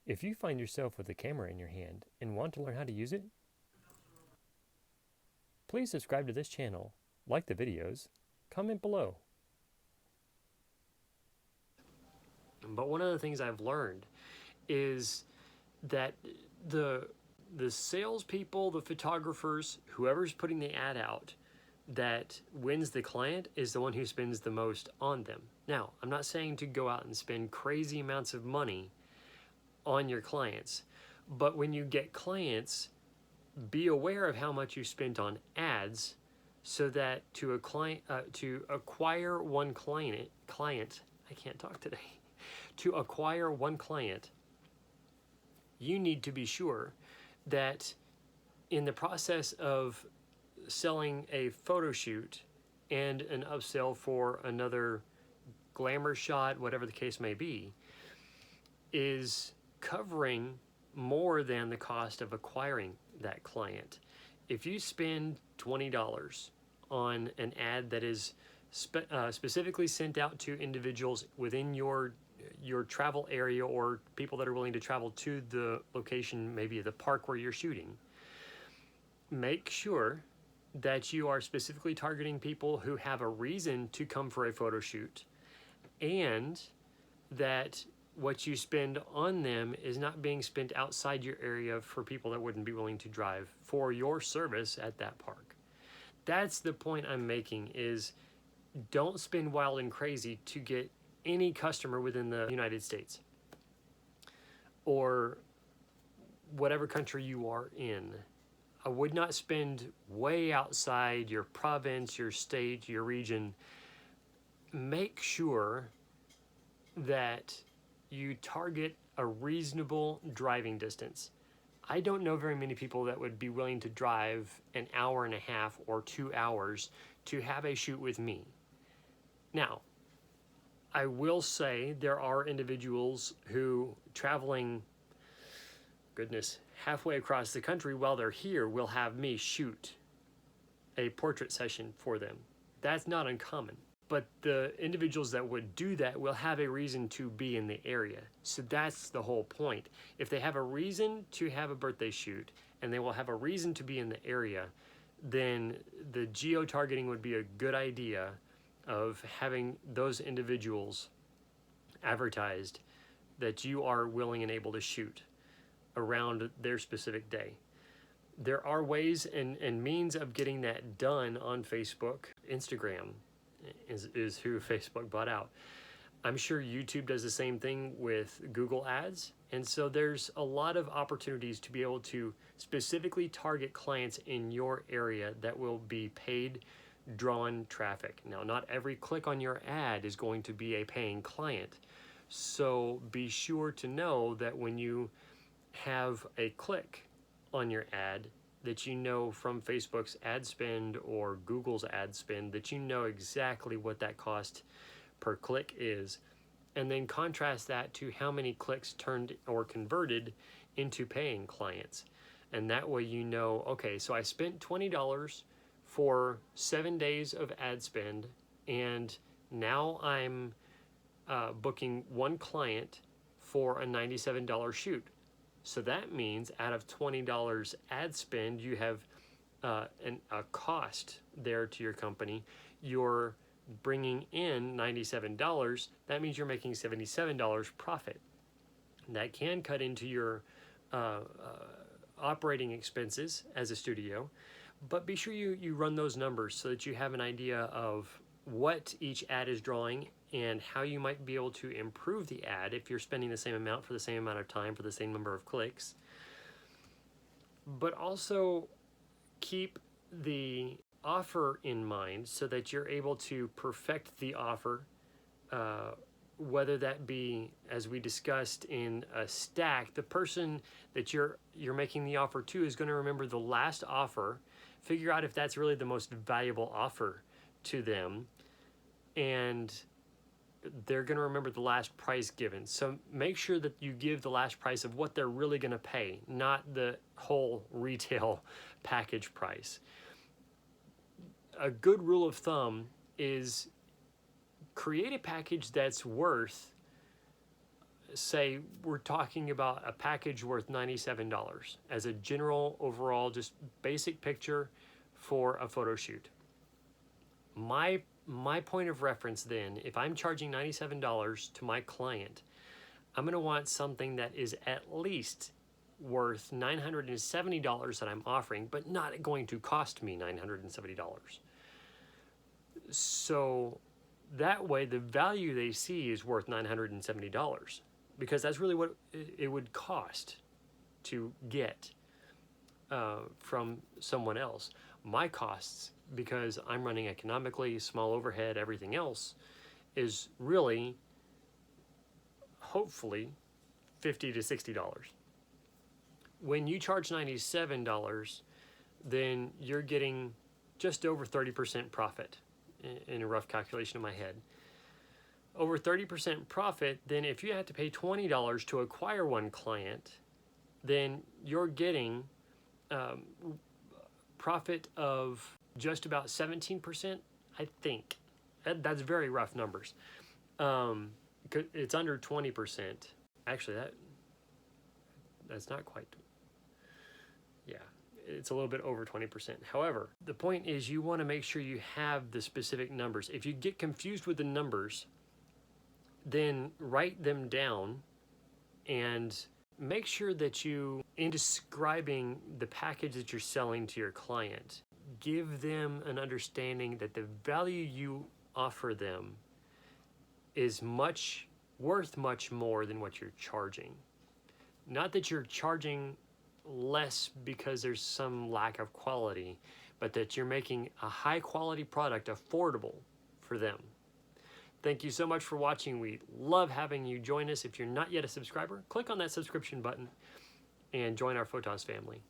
If you find yourself with a camera in your hand and want to learn how to use it, please subscribe to this channel, like the videos, comment below. But one of the things I've learned is that the salespeople, the photographers, whoever's putting the ad out, that wins the client is the one who spends the most on them. Now, I'm not saying to go out and spend crazy amounts of money on your clients, but when you get clients, be aware of how much you spent on ads, so that to acquire one client, I can't talk today. To acquire one client, you need to be sure that in the process of selling a photo shoot and an upsell for another glamour shot, whatever the case may be, is covering more than the cost of acquiring that client. If you spend $20 on an ad that is specifically sent out to individuals within your travel area, or people that are willing to travel to the location, maybe the park where you're shooting, make sure that you are specifically targeting people who have a reason to come for a photo shoot, and that what you spend on them is not being spent outside your area for people that wouldn't be willing to drive for your service at that park. That's the point I'm making, is don't spend wild and crazy to get any customer within the United States or whatever country you are in. I would not spend way outside your province, your state, your region. Make sure that you target a reasonable driving distance. I don't know very many people that would be willing to drive an hour and a half or 2 hours to have a shoot with me. Now, I will say there are individuals who, traveling, halfway across the country while they're here, will have me shoot a portrait session for them. That's not uncommon. But the individuals that would do that will have a reason to be in the area. So that's the whole point. If they have a reason to have a birthday shoot and they will have a reason to be in the area, then the geo-targeting would be a good idea, of having those individuals advertised that you are willing and able to shoot around their specific day. There are ways and means of getting that done on Facebook. Instagram is who Facebook bought out. I'm sure YouTube does the same thing with Google Ads. And so there's a lot of opportunities to be able to specifically target clients in your area that will be paid drawn traffic. Now, not every click on your ad is going to be a paying client. So be sure to know that when you have a click on your ad, that you know from Facebook's ad spend or Google's ad spend, that you know exactly what that cost per click is, and then contrast that to how many clicks turned or converted into paying clients. And that way you know, okay, so I spent $20 for 7 days of ad spend, and now I'm booking one client for a $97 shoot. So that means out of $20 ad spend, you have a cost there to your company. You're bringing in $97. That means you're making $77 profit. That can cut into your operating expenses as a studio, but be sure you run those numbers so that you have an idea of what each ad is drawing and how you might be able to improve the ad if you're spending the same amount for the same amount of time for the same number of clicks. But also keep the offer in mind so that you're able to perfect the offer, whether that be, as we discussed, in a stack. The person that you're making the offer to is going to remember the last offer, figure out if that's really the most valuable offer to them, and they're going to remember the last price given. So make sure that you give the last price of what they're really going to pay, not the whole retail package price. A good rule of thumb is create a package that's worth say we're talking about a package worth $97 as a general overall just basic picture for a photo shoot. My point of reference then, if I'm charging $97 to my client, I'm going to want something that is at least worth $970 that I'm offering, but not going to cost me $970. So that way the value they see is worth $970, because that's really what it would cost to get from someone else. My costs, because I'm running economically, small overhead, everything else, is really, hopefully, $50 to $60. When you charge $97, then you're getting just over 30% profit in a rough calculation in my head. Over 30% profit, then if you have to pay $20 to acquire one client, then you're getting profit of just about 17%, I think. That's very rough numbers. It's under 20%. Actually, that's not quite. Yeah, it's a little bit over 20%. However, the point is you want to make sure you have the specific numbers. If you get confused with the numbers, then write them down and make sure that you, in describing the package that you're selling to your client, give them an understanding that the value you offer them is worth much more than what you're charging. Not that you're charging less because there's some lack of quality, but that you're making a high quality product affordable for them. Thank you so much for watching. We love having you join us. If you're not yet a subscriber, click on that subscription button and join our Photons family.